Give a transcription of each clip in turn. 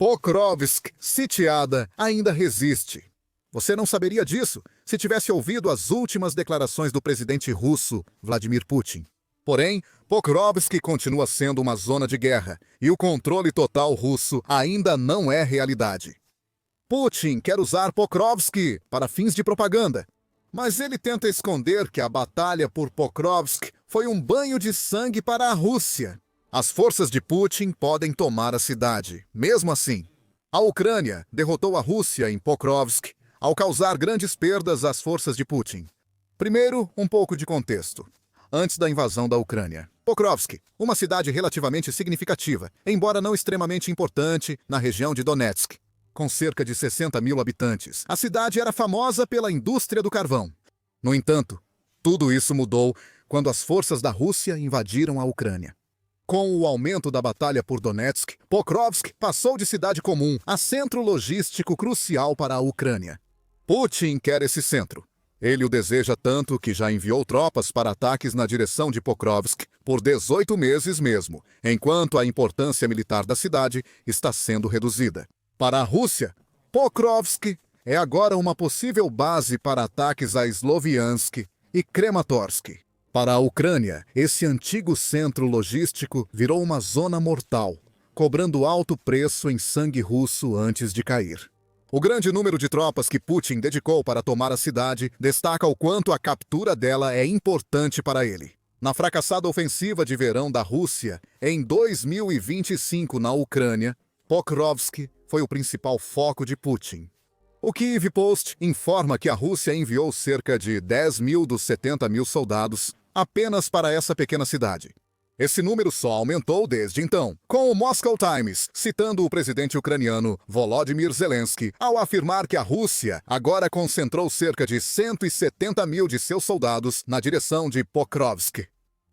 Pokrovsk, sitiada, ainda resiste. Você não saberia disso se tivesse ouvido as últimas declarações do presidente russo, Vladimir Putin. Porém, Pokrovsk continua sendo uma zona de guerra e o controle total russo ainda não é realidade. Putin quer usar Pokrovsk para fins de propaganda, mas ele tenta esconder que a batalha por Pokrovsk foi um banho de sangue para a Rússia. As forças de Putin podem tomar a cidade. Mesmo assim, a Ucrânia derrotou a Rússia em Pokrovsk ao causar grandes perdas às forças de Putin. Primeiro, um pouco de contexto. Antes da invasão da Ucrânia, Pokrovsk, uma cidade relativamente significativa, embora não extremamente importante, na região de Donetsk, com cerca de 60 mil habitantes. A cidade era famosa pela indústria do carvão. No entanto, tudo isso mudou quando as forças da Rússia invadiram a Ucrânia. Com o aumento da batalha por Donetsk, Pokrovsk passou de cidade comum a centro logístico crucial para a Ucrânia. Putin quer esse centro. Ele o deseja tanto que já enviou tropas para ataques na direção de Pokrovsk por 18 meses mesmo, enquanto a importância militar da cidade está sendo reduzida. Para a Rússia, Pokrovsk é agora uma possível base para ataques a Sloviansk e Kramatorsk. Para a Ucrânia, esse antigo centro logístico virou uma zona mortal, cobrando alto preço em sangue russo antes de cair. O grande número de tropas que Putin dedicou para tomar a cidade destaca o quanto a captura dela é importante para ele. Na fracassada ofensiva de verão da Rússia, em 2025 na Ucrânia, Pokrovsk foi o principal foco de Putin. O Kyiv Post informa que a Rússia enviou cerca de 10 mil dos 70 mil soldados apenas para essa pequena cidade. Esse número só aumentou desde então, com o Moscow Times citando o presidente ucraniano Volodymyr Zelensky ao afirmar que a Rússia agora concentrou cerca de 170 mil de seus soldados na direção de Pokrovsk.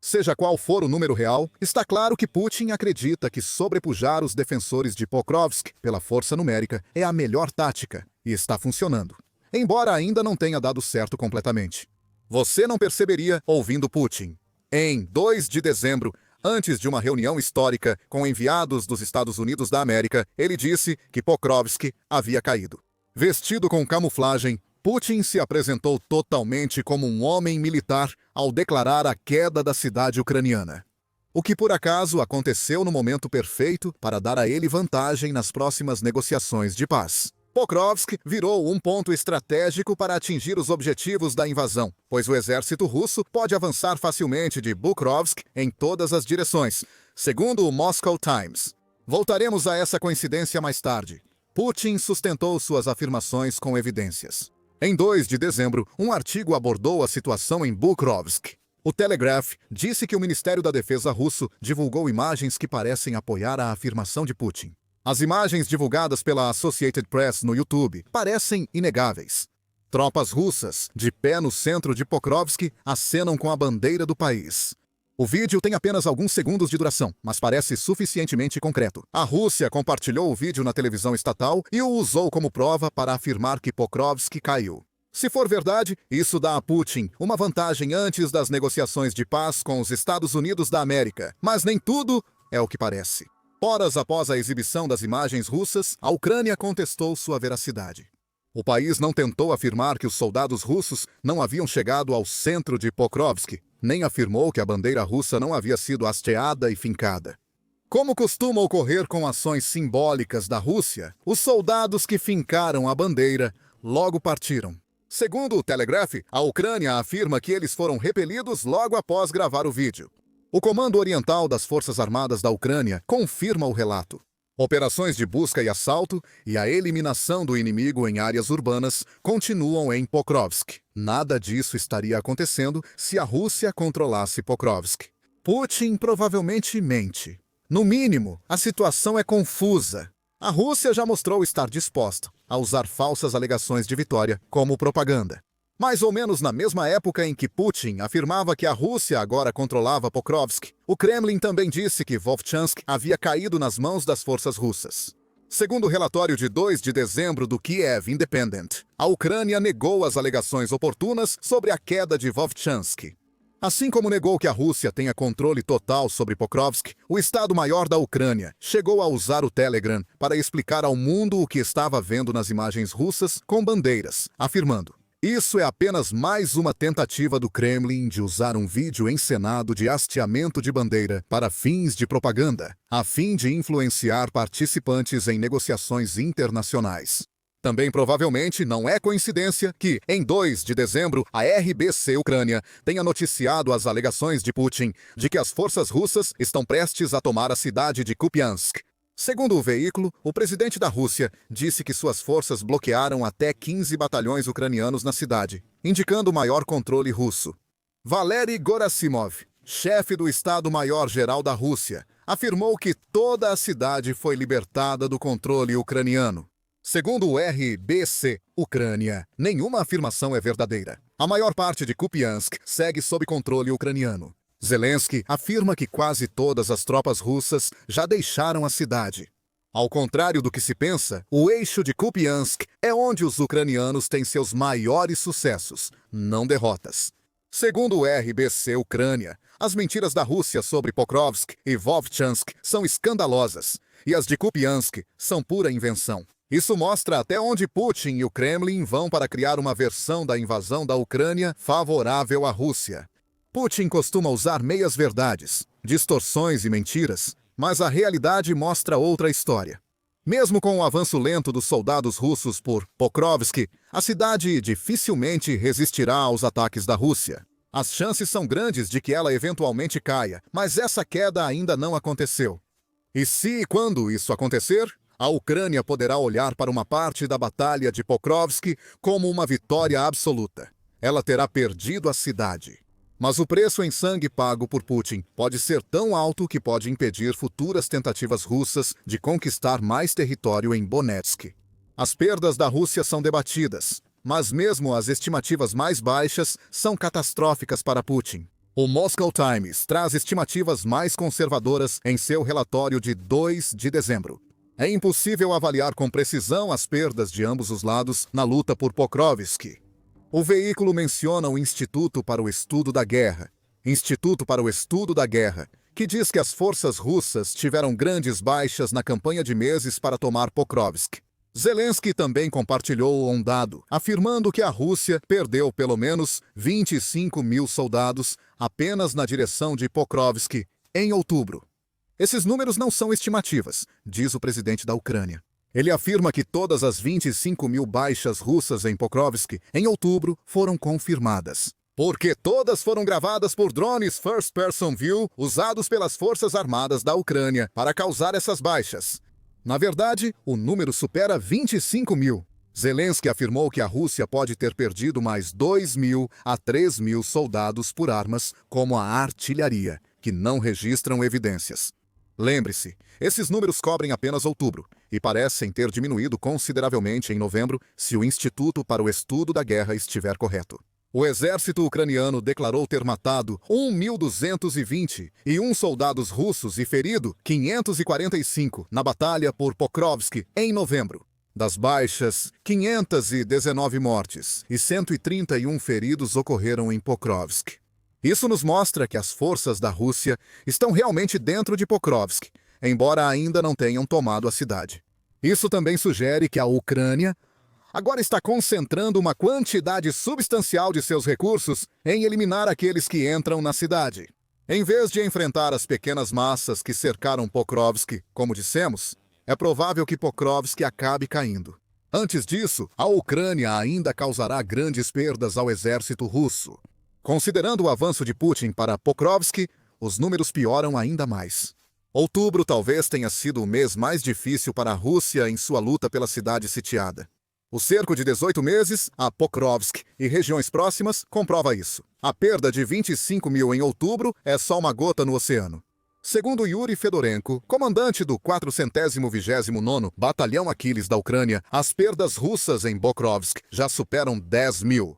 Seja qual for o número real, está claro que Putin acredita que sobrepujar os defensores de Pokrovsk pela força numérica é a melhor tática e está funcionando, embora ainda não tenha dado certo completamente. Você não perceberia ouvindo Putin. Em 2 de dezembro, antes de uma reunião histórica com enviados dos Estados Unidos da América, ele disse que Pokrovsk havia caído. Vestido com camuflagem, Putin se apresentou totalmente como um homem militar ao declarar a queda da cidade ucraniana. O que por acaso aconteceu no momento perfeito para dar a ele vantagem nas próximas negociações de paz. Pokrovsk virou um ponto estratégico para atingir os objetivos da invasão, pois o exército russo pode avançar facilmente de Bukrovsk em todas as direções, segundo o Moscow Times. Voltaremos a essa coincidência mais tarde. Putin sustentou suas afirmações com evidências. Em 2 de dezembro, um artigo abordou a situação em Bukrovsk. O Telegraph disse que o Ministério da Defesa russo divulgou imagens que parecem apoiar a afirmação de Putin. As imagens divulgadas pela Associated Press no YouTube parecem inegáveis. Tropas russas, de pé no centro de Pokrovsk, acenam com a bandeira do país. O vídeo tem apenas alguns segundos de duração, mas parece suficientemente concreto. A Rússia compartilhou o vídeo na televisão estatal e o usou como prova para afirmar que Pokrovsk caiu. Se for verdade, isso dá a Putin uma vantagem antes das negociações de paz com os Estados Unidos da América. Mas nem tudo é o que parece. Horas após a exibição das imagens russas, a Ucrânia contestou sua veracidade. O país não tentou afirmar que os soldados russos não haviam chegado ao centro de Pokrovsk, nem afirmou que a bandeira russa não havia sido hasteada e fincada. Como costuma ocorrer com ações simbólicas da Rússia, os soldados que fincaram a bandeira logo partiram. Segundo o Telegraph, a Ucrânia afirma que eles foram repelidos logo após gravar o vídeo. O Comando Oriental das Forças Armadas da Ucrânia confirma o relato. Operações de busca e assalto e a eliminação do inimigo em áreas urbanas continuam em Pokrovsk. Nada disso estaria acontecendo se a Rússia controlasse Pokrovsk. Putin provavelmente mente. No mínimo, a situação é confusa. A Rússia já mostrou estar disposta a usar falsas alegações de vitória como propaganda. Mais ou menos na mesma época em que Putin afirmava que a Rússia agora controlava Pokrovsk, o Kremlin também disse que Vovchansk havia caído nas mãos das forças russas. Segundo o relatório de 2 de dezembro do Kiev Independent, a Ucrânia negou as alegações oportunas sobre a queda de Vovchansk. Assim como negou que a Rússia tenha controle total sobre Pokrovsk, o Estado-Maior da Ucrânia chegou a usar o Telegram para explicar ao mundo o que estava vendo nas imagens russas com bandeiras, afirmando: "Isso é apenas mais uma tentativa do Kremlin de usar um vídeo encenado de hasteamento de bandeira para fins de propaganda, a fim de influenciar participantes em negociações internacionais." Também provavelmente não é coincidência que, em 2 de dezembro, a RBC Ucrânia tenha noticiado as alegações de Putin de que as forças russas estão prestes a tomar a cidade de Kupiansk. Segundo o veículo, o presidente da Rússia disse que suas forças bloquearam até 15 batalhões ucranianos na cidade, indicando maior controle russo. Valery Gerasimov, chefe do Estado-Maior-Geral da Rússia, afirmou que toda a cidade foi libertada do controle ucraniano. Segundo o RBC Ucrânia, nenhuma afirmação é verdadeira. A maior parte de Kupiansk segue sob controle ucraniano. Zelensky afirma que quase todas as tropas russas já deixaram a cidade. Ao contrário do que se pensa, o eixo de Kupiansk é onde os ucranianos têm seus maiores sucessos, não derrotas. Segundo o RBC Ucrânia, as mentiras da Rússia sobre Pokrovsk e Vovchansk são escandalosas, e as de Kupiansk são pura invenção. Isso mostra até onde Putin e o Kremlin vão para criar uma versão da invasão da Ucrânia favorável à Rússia. Putin costuma usar meias-verdades, distorções e mentiras, mas a realidade mostra outra história. Mesmo com o avanço lento dos soldados russos por Pokrovsk, a cidade dificilmente resistirá aos ataques da Rússia. As chances são grandes de que ela eventualmente caia, mas essa queda ainda não aconteceu. E se e quando isso acontecer, a Ucrânia poderá olhar para uma parte da Batalha de Pokrovsk como uma vitória absoluta. Ela terá perdido a cidade. Mas o preço em sangue pago por Putin pode ser tão alto que pode impedir futuras tentativas russas de conquistar mais território em Donetsk. As perdas da Rússia são debatidas, mas mesmo as estimativas mais baixas são catastróficas para Putin. O Moscow Times traz estimativas mais conservadoras em seu relatório de 2 de dezembro. É impossível avaliar com precisão as perdas de ambos os lados na luta por Pokrovsk. O veículo menciona o Instituto para o Estudo da Guerra, que diz que as forças russas tiveram grandes baixas na campanha de meses para tomar Pokrovsk. Zelensky também compartilhou um dado, afirmando que a Rússia perdeu pelo menos 25 mil soldados apenas na direção de Pokrovsk em outubro. Esses números não são estimativas, diz o presidente da Ucrânia. Ele afirma que todas as 25 mil baixas russas em Pokrovsk em outubro foram confirmadas. Porque todas foram gravadas por drones First Person View usados pelas Forças Armadas da Ucrânia para causar essas baixas. Na verdade, o número supera 25 mil. Zelensky afirmou que a Rússia pode ter perdido mais 2.000 a 3.000 soldados por armas, como a artilharia, que não registram evidências. Lembre-se, esses números cobrem apenas outubro e parecem ter diminuído consideravelmente em novembro se o Instituto para o Estudo da Guerra estiver correto. O exército ucraniano declarou ter matado 1.221 soldados russos e ferido 545 na batalha por Pokrovsk em novembro. Das baixas, 519 mortes e 131 feridos ocorreram em Pokrovsk. Isso nos mostra que as forças da Rússia estão realmente dentro de Pokrovsk, embora ainda não tenham tomado a cidade. Isso também sugere que a Ucrânia agora está concentrando uma quantidade substancial de seus recursos em eliminar aqueles que entram na cidade. Em vez de enfrentar as pequenas massas que cercaram Pokrovsk, como dissemos, é provável que Pokrovsk acabe caindo. Antes disso, a Ucrânia ainda causará grandes perdas ao exército russo. Considerando o avanço de Putin para Pokrovsk, os números pioram ainda mais. Outubro talvez tenha sido o mês mais difícil para a Rússia em sua luta pela cidade sitiada. O cerco de 18 meses a Pokrovsk e regiões próximas comprova isso. A perda de 25 mil em outubro é só uma gota no oceano. Segundo Yuri Fedorenko, comandante do 429º Batalhão Aquiles da Ucrânia, as perdas russas em Pokrovsk já superam 10 mil.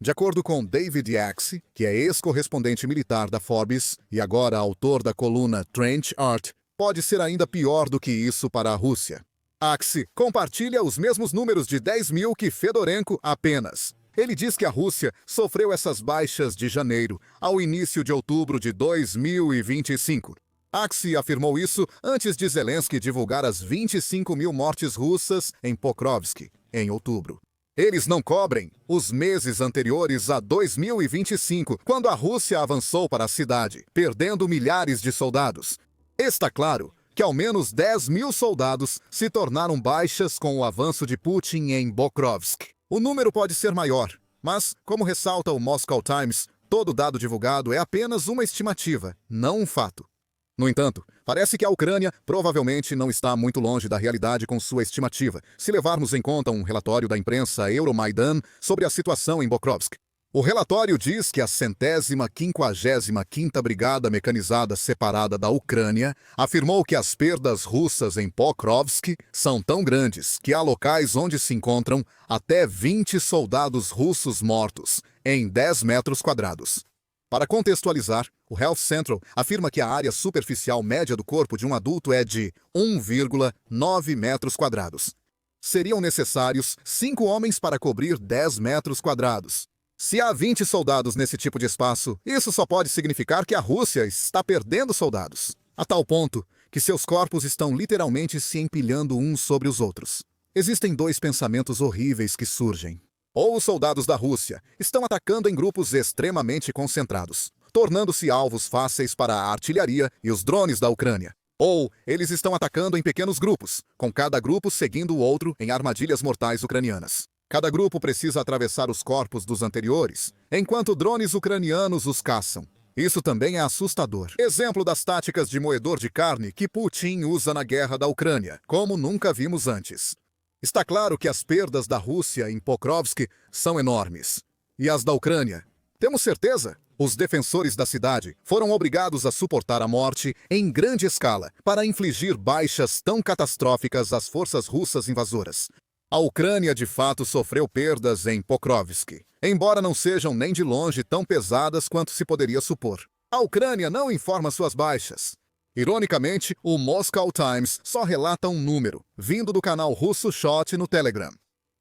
De acordo com David Axe, que é ex-correspondente militar da Forbes e agora autor da coluna Trench Art, pode ser ainda pior do que isso para a Rússia. Axe compartilha os mesmos números de 10 mil que Fedorenko apenas. Ele diz que a Rússia sofreu essas baixas de janeiro ao início de outubro de 2025. Axios afirmou isso antes de Zelensky divulgar as 25 mil mortes russas em Pokrovsk, em outubro. Eles não cobrem os meses anteriores a 2025, quando a Rússia avançou para a cidade, perdendo milhares de soldados. Está claro que ao menos 10 mil soldados se tornaram baixas com o avanço de Putin em Pokrovsk. O número pode ser maior, mas, como ressalta o Moscow Times, todo dado divulgado é apenas uma estimativa, não um fato. No entanto, parece que a Ucrânia provavelmente não está muito longe da realidade com sua estimativa, se levarmos em conta um relatório da imprensa Euromaidan sobre a situação em Pokrovsk. O relatório diz que a 155ª Brigada Mecanizada Separada da Ucrânia afirmou que as perdas russas em Pokrovsk são tão grandes que há locais onde se encontram até 20 soldados russos mortos em 10 metros quadrados. Para contextualizar, o Health Central afirma que a área superficial média do corpo de um adulto é de 1,9 metros quadrados. Seriam necessários 5 homens para cobrir 10 metros quadrados. Se há 20 soldados nesse tipo de espaço, isso só pode significar que a Rússia está perdendo soldados, a tal ponto que seus corpos estão literalmente se empilhando uns sobre os outros. Existem 2 pensamentos horríveis que surgem. Ou os soldados da Rússia estão atacando em grupos extremamente concentrados, tornando-se alvos fáceis para a artilharia e os drones da Ucrânia. Ou eles estão atacando em pequenos grupos, com cada grupo seguindo o outro em armadilhas mortais ucranianas. Cada grupo precisa atravessar os corpos dos anteriores, enquanto drones ucranianos os caçam. Isso também é assustador. Exemplo das táticas de moedor de carne que Putin usa na guerra da Ucrânia, como nunca vimos antes. Está claro que as perdas da Rússia em Pokrovsk são enormes. E as da Ucrânia? Temos certeza? Os defensores da cidade foram obrigados a suportar a morte em grande escala para infligir baixas tão catastróficas às forças russas invasoras. A Ucrânia de fato sofreu perdas em Pokrovsk, embora não sejam nem de longe tão pesadas quanto se poderia supor. A Ucrânia não informa suas baixas. Ironicamente, o Moscow Times só relata um número, vindo do canal russo Shot no Telegram.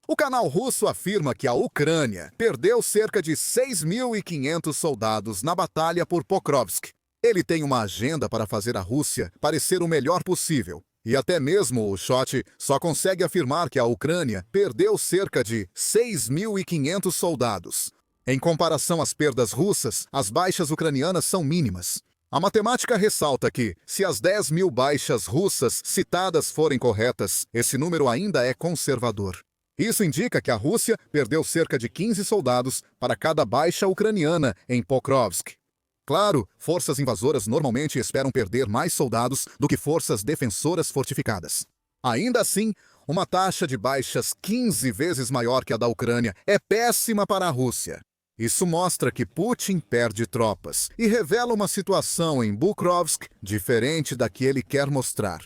O canal russo afirma que a Ucrânia perdeu cerca de 6.500 soldados na batalha por Pokrovsk. Ele tem uma agenda para fazer a Rússia parecer o melhor possível. E até mesmo o Shot só consegue afirmar que a Ucrânia perdeu cerca de 6.500 soldados. Em comparação às perdas russas, as baixas ucranianas são mínimas. A matemática ressalta que, se as 10 mil baixas russas citadas forem corretas, esse número ainda é conservador. Isso indica que a Rússia perdeu cerca de 15 soldados para cada baixa ucraniana em Pokrovsk. Claro, forças invasoras normalmente esperam perder mais soldados do que forças defensoras fortificadas. Ainda assim, uma taxa de baixas 15 vezes maior que a da Ucrânia é péssima para a Rússia. Isso mostra que Putin perde tropas e revela uma situação em Pokrovsk diferente da que ele quer mostrar.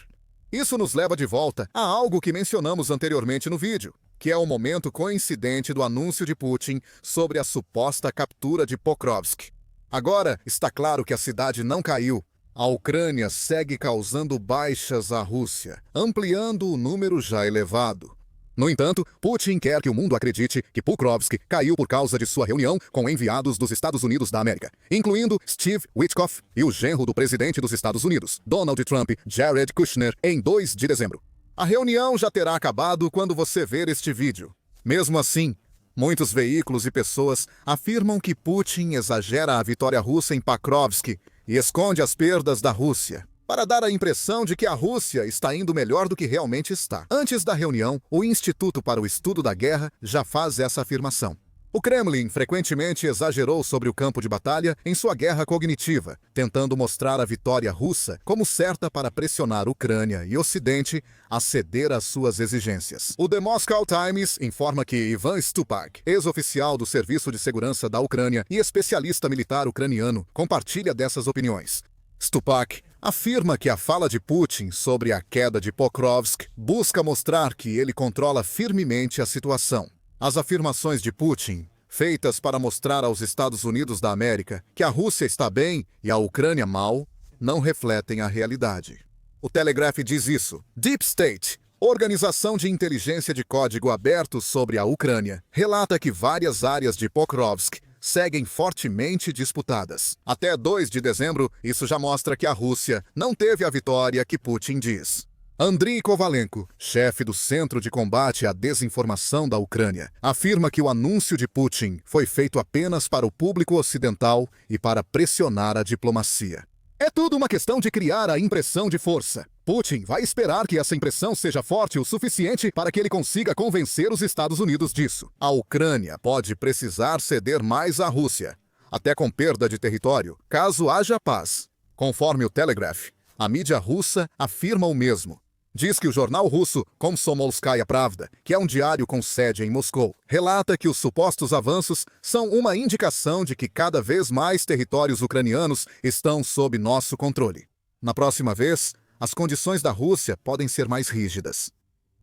Isso nos leva de volta a algo que mencionamos anteriormente no vídeo, que é o momento coincidente do anúncio de Putin sobre a suposta captura de Pokrovsk. Agora está claro que a cidade não caiu. A Ucrânia segue causando baixas à Rússia, ampliando o número já elevado. No entanto, Putin quer que o mundo acredite que Pokrovsk caiu por causa de sua reunião com enviados dos Estados Unidos da América, incluindo Steve Witkoff e o genro do presidente dos Estados Unidos, Donald Trump, Jared Kushner, em 2 de dezembro. A reunião já terá acabado quando você ver este vídeo. Mesmo assim, muitos veículos e pessoas afirmam que Putin exagera a vitória russa em Pokrovsk e esconde as perdas da Rússia, para dar a impressão de que a Rússia está indo melhor do que realmente está. Antes da reunião, o Instituto para o Estudo da Guerra já faz essa afirmação. O Kremlin frequentemente exagerou sobre o campo de batalha em sua guerra cognitiva, tentando mostrar a vitória russa como certa para pressionar Ucrânia e Ocidente a ceder às suas exigências. O The Moscow Times informa que Ivan Stupak, ex-oficial do Serviço de Segurança da Ucrânia e especialista militar ucraniano, compartilha dessas opiniões. Stupak afirma que a fala de Putin sobre a queda de Pokrovsk busca mostrar que ele controla firmemente a situação. As afirmações de Putin, feitas para mostrar aos Estados Unidos da América que a Rússia está bem e a Ucrânia mal, não refletem a realidade. O Telegraph diz isso. Deep State, Organização de Inteligência de Código Aberto sobre a Ucrânia relata que várias áreas de Pokrovsk seguem fortemente disputadas. Até 2 de dezembro, isso já mostra que a Rússia não teve a vitória que Putin diz. Andriy Kovalenko, chefe do Centro de Combate à Desinformação da Ucrânia, afirma que o anúncio de Putin foi feito apenas para o público ocidental e para pressionar a diplomacia. É tudo uma questão de criar a impressão de força. Putin vai esperar que essa impressão seja forte o suficiente para que ele consiga convencer os Estados Unidos disso. A Ucrânia pode precisar ceder mais à Rússia, até com perda de território, caso haja paz. Conforme o Telegraph, a mídia russa afirma o mesmo. Diz que o jornal russo Komsomolskaya Pravda, que é um diário com sede em Moscou, relata que os supostos avanços são uma indicação de que cada vez mais territórios ucranianos estão sob nosso controle. Na próxima vez, as condições da Rússia podem ser mais rígidas.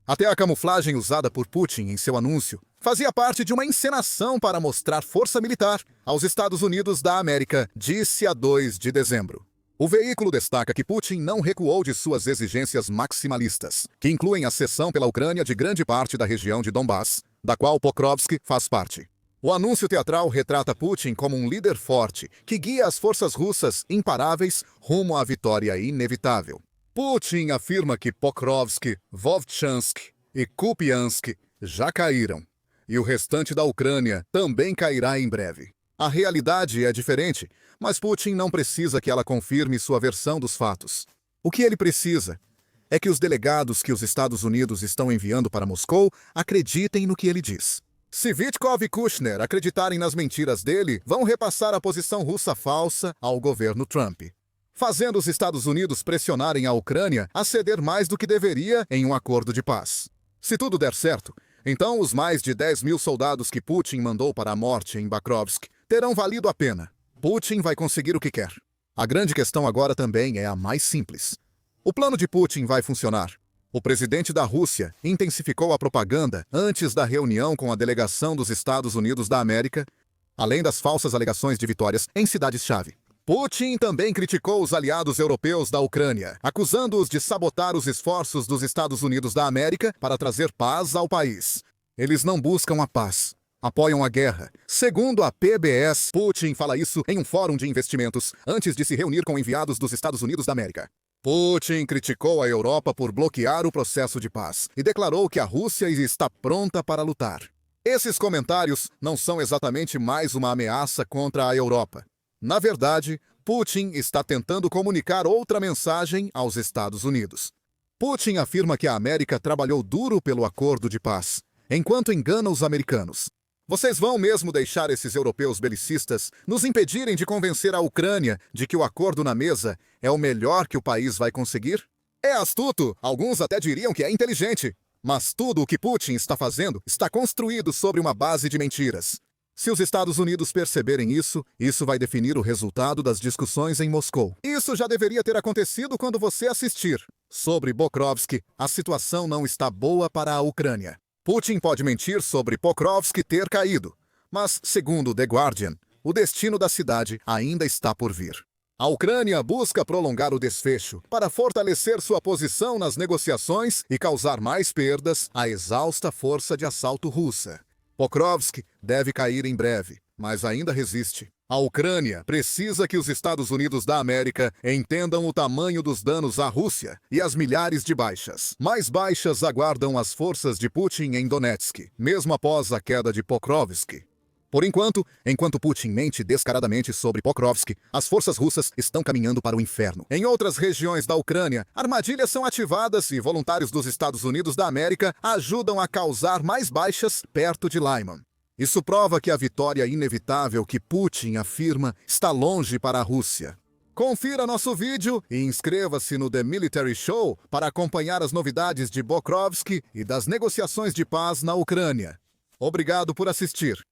Até a camuflagem usada por Putin em seu anúncio fazia parte de uma encenação para mostrar força militar aos Estados Unidos da América, disse a 2 de dezembro. O veículo destaca que Putin não recuou de suas exigências maximalistas, que incluem a cessão pela Ucrânia de grande parte da região de Donbass, da qual Pokrovsk faz parte. O anúncio teatral retrata Putin como um líder forte que guia as forças russas imparáveis rumo à vitória inevitável. Putin afirma que Pokrovsk, Vovchansk e Kupiansk já caíram, e o restante da Ucrânia também cairá em breve. A realidade é diferente, mas Putin não precisa que ela confirme sua versão dos fatos. O que ele precisa é que os delegados que os Estados Unidos estão enviando para Moscou acreditem no que ele diz. Se Vitkov e Kushner acreditarem nas mentiras dele, vão repassar a posição russa falsa ao governo Trump, fazendo os Estados Unidos pressionarem a Ucrânia a ceder mais do que deveria em um acordo de paz. Se tudo der certo, então os mais de 10 mil soldados que Putin mandou para a morte em Bakrovsk terão valido a pena. Putin vai conseguir o que quer. A grande questão agora também é a mais simples. O plano de Putin vai funcionar. O presidente da Rússia intensificou a propaganda antes da reunião com a delegação dos Estados Unidos da América, além das falsas alegações de vitórias em cidades-chave. Putin também criticou os aliados europeus da Ucrânia, acusando-os de sabotar os esforços dos Estados Unidos da América para trazer paz ao país. Eles não buscam a paz, apoiam a guerra. Segundo a PBS, Putin fala isso em um fórum de investimentos, antes de se reunir com enviados dos Estados Unidos da América. Putin criticou a Europa por bloquear o processo de paz e declarou que a Rússia está pronta para lutar. Esses comentários não são exatamente mais uma ameaça contra a Europa. Na verdade, Putin está tentando comunicar outra mensagem aos Estados Unidos. Putin afirma que a América trabalhou duro pelo acordo de paz, enquanto engana os americanos. Vocês vão mesmo deixar esses europeus belicistas nos impedirem de convencer a Ucrânia de que o acordo na mesa é o melhor que o país vai conseguir? É astuto, alguns até diriam que é inteligente. Mas tudo o que Putin está fazendo está construído sobre uma base de mentiras. Se os Estados Unidos perceberem isso, isso vai definir o resultado das discussões em Moscou. Isso já deveria ter acontecido quando você assistir. Sobre Pokrovsk, a situação não está boa para a Ucrânia. Putin pode mentir sobre Pokrovsk ter caído, mas, segundo The Guardian, o destino da cidade ainda está por vir. A Ucrânia busca prolongar o desfecho para fortalecer sua posição nas negociações e causar mais perdas à exausta força de assalto russa. Pokrovsk deve cair em breve, mas ainda resiste. A Ucrânia precisa que os Estados Unidos da América entendam o tamanho dos danos à Rússia e as milhares de baixas. Mais baixas aguardam as forças de Putin em Donetsk, mesmo após a queda de Pokrovsk. Por enquanto Putin mente descaradamente sobre Pokrovsk, as forças russas estão caminhando para o inferno. Em outras regiões da Ucrânia, armadilhas são ativadas e voluntários dos Estados Unidos da América ajudam a causar mais baixas perto de Lyman. Isso prova que a vitória inevitável que Putin afirma está longe para a Rússia. Confira nosso vídeo e inscreva-se no The Military Show para acompanhar as novidades de Pokrovsk e das negociações de paz na Ucrânia. Obrigado por assistir.